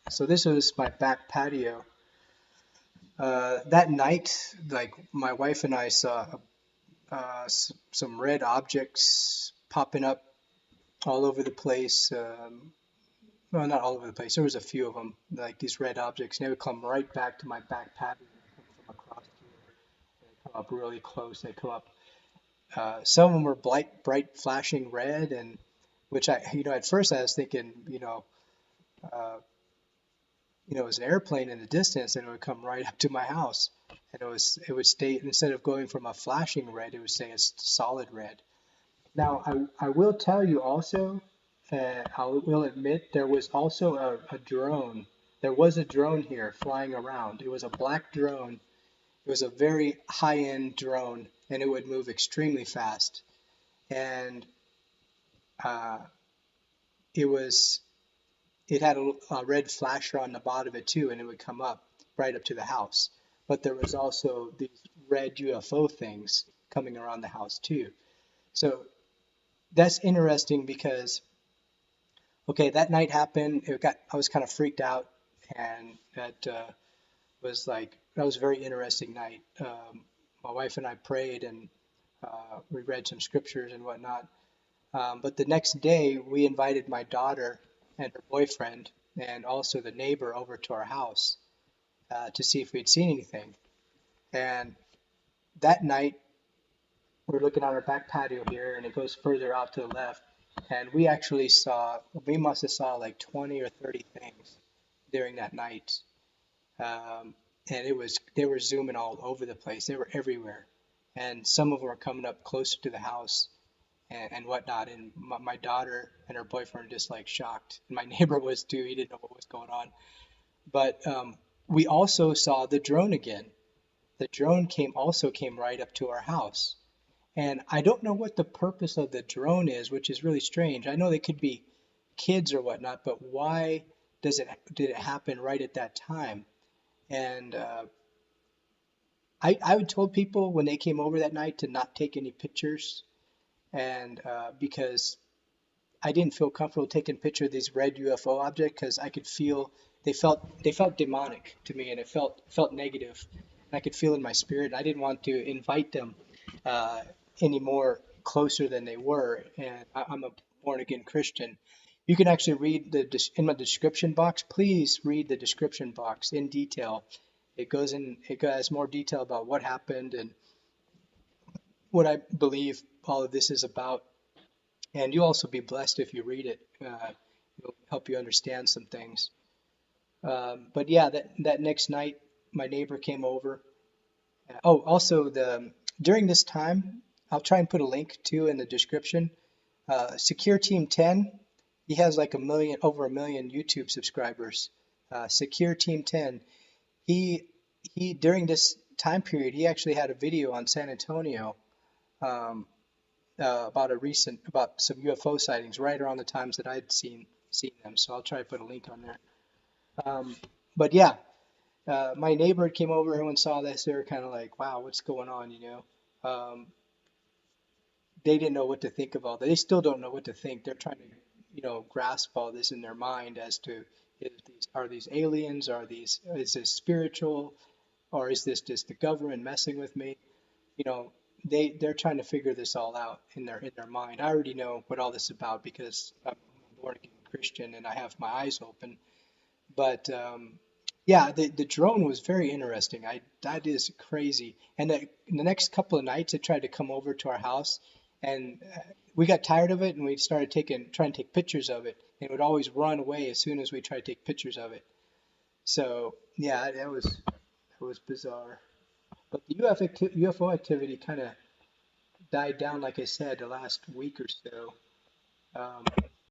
So this was my back patio. That night, like my wife and I saw some red objects popping up all over the place. Well, not all over the place. There was a few of them, like these red objects, and they would come right back to my back patio from across here. They come up really close. They come up. Some of them were bright, flashing red, and which at first I was thinking, uh, it was an airplane in the distance, and it would come right up to my house, and it would stay instead of going from a flashing red, it would stay a solid red. Now, I will tell you also, I will admit there was also a drone. There was a drone here flying around. It was a black drone. It was a very high-end drone, and it would move extremely fast. And uh, it was it had a red flasher on the bottom of it too, and it would come up right up to the house. But there was also these red UFO things coming around the house too. So that's interesting because okay, that night happened. I was kind of freaked out, and that was a very interesting night. My wife and I prayed, and we read some scriptures and whatnot. But the next day, we invited my daughter and her boyfriend, and also the neighbor, over to our house to see if we'd seen anything. And that night, we're looking at our back patio here, and it goes further out to the left. And we must have saw like 20 or 30 things during that night. Um, and they were zooming all over the place. They were everywhere. And some of them were coming up closer to the house and whatnot. And my daughter and her boyfriend were just like shocked. And my neighbor was too. He didn't know what was going on. But we also saw the drone again. The drone came right up to our house. And I don't know what the purpose of the drone is, which is really strange. I know they could be kids or whatnot, but why did it happen right at that time? And I would told people when they came over that night to not take any pictures, and because I didn't feel comfortable taking a picture of these red UFO object because I could feel they felt demonic to me, and it felt negative. And I could feel in my spirit. I didn't want to invite them uh, any more closer than they were. And I'm a born again Christian. You can actually read in my description box. Please read the description box in detail. It has more detail about what happened and what I believe all of this is about. And you'll also be blessed if you read it. It'll help you understand some things. But yeah, that next night, my neighbor came over. Oh, also during this time, I'll try and put a link to in the description. Secure Team 10, he has like over a million YouTube subscribers. Secure Team 10, he during this time period, he actually had a video on San Antonio um, about some UFO sightings right around the times that I'd seen them. So I'll try to put a link on there. But yeah, my neighbor came over. Everyone saw this. They were kind of like, "Wow, what's going on?" They didn't know what to think of all that. They still don't know what to think. They're trying to, grasp all this in their mind as to are these aliens? Is this spiritual, or is this just the government messing with me? You know, they're trying to figure this all out in their mind. I already know what all this is about because I'm a born again Christian and I have my eyes open. But yeah, the drone was very interesting. That is crazy. And the next couple of nights, it tried to come over to our house, and we got tired of it, and we started trying to take pictures of it. And it would always run away as soon as we tried to take pictures of it. So yeah, that was bizarre. But the UFO activity kind of died down, like I said, the last week or so.